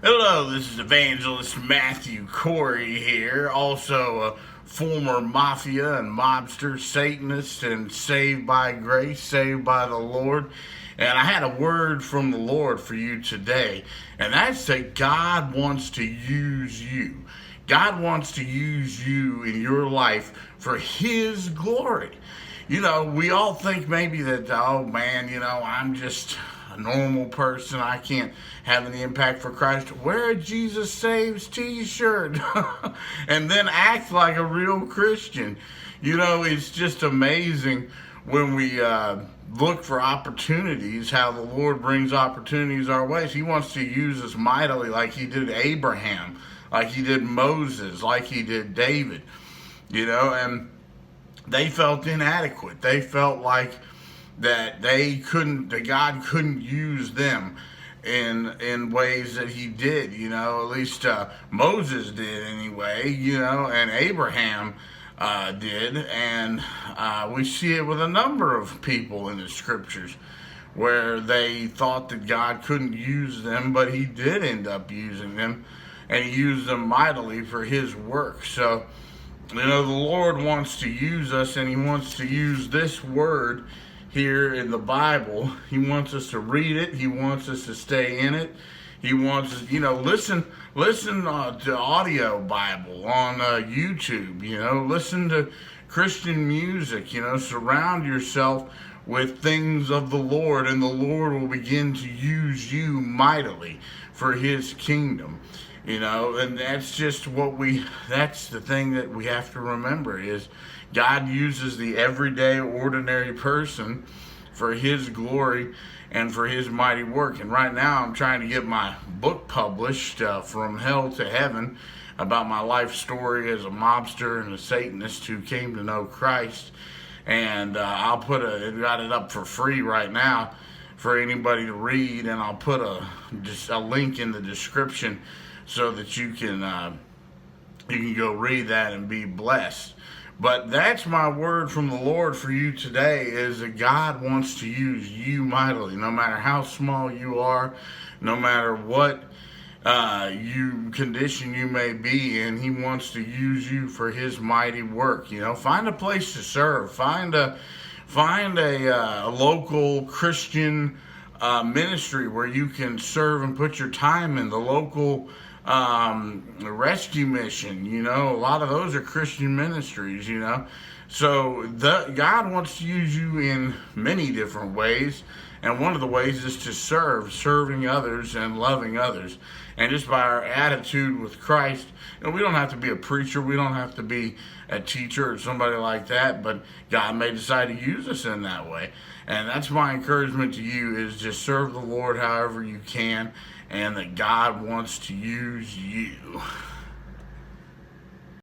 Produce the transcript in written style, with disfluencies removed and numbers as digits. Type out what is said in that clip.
Hello, this is Evangelist Matthew Corey here, also a former mafia and mobster, Satanist, and saved by grace, saved by the Lord. And I had a word from the Lord for you today, and that's that God wants to use you. God wants to use you in your life for His glory. You know, we all think maybe that, oh man, I'm just a normal person. I can't have any impact for Christ. Wear a Jesus Saves t-shirt and then act like a real Christian. It's just amazing when we look for opportunities, how the Lord brings opportunities our ways. He wants to use us mightily like He did Abraham, like He did Moses, like He did David, and they felt inadequate. They felt like that God couldn't use them in ways that He did, at least Moses did anyway, and Abraham did, and we see it with a number of people in the scriptures where they thought that God couldn't use them, but He did end up using them, and He used them mightily for His work. So, the Lord wants to use us, and He wants to use this word here in the Bible. He wants us to read it. He wants us to stay in it. He wants us, listen to audio Bible on YouTube. Listen to Christian music. Surround yourself with things of the Lord, and the Lord will begin to use you mightily for His kingdom. And that's just that's the thing that we have to remember is God uses the everyday, ordinary person for His glory and for His mighty work. And right now I'm trying to get my book published, From Hell to Heaven, about my life story as a mobster and a Satanist who came to know Christ. And I'll got it up for free right now for anybody to read, and I'll put a link in the description so that you can go read that and be blessed. But that's my word from the Lord for you today, is that God wants to use you mightily, no matter how small you are, no matter what condition you may be in. He wants to use you for His mighty work. Find a place to serve. Find a local Christian ministry where you can serve and put your time in. The local rescue mission, a lot of those are Christian ministries, so God wants to use you in many different ways, and one of the ways is to serving others and loving others. And just by our attitude with Christ, we don't have to be a preacher, we don't have to be a teacher or somebody like that, but God may decide to use us in that way. And that's my encouragement to you, is just serve the Lord however you can, and that God wants to use you.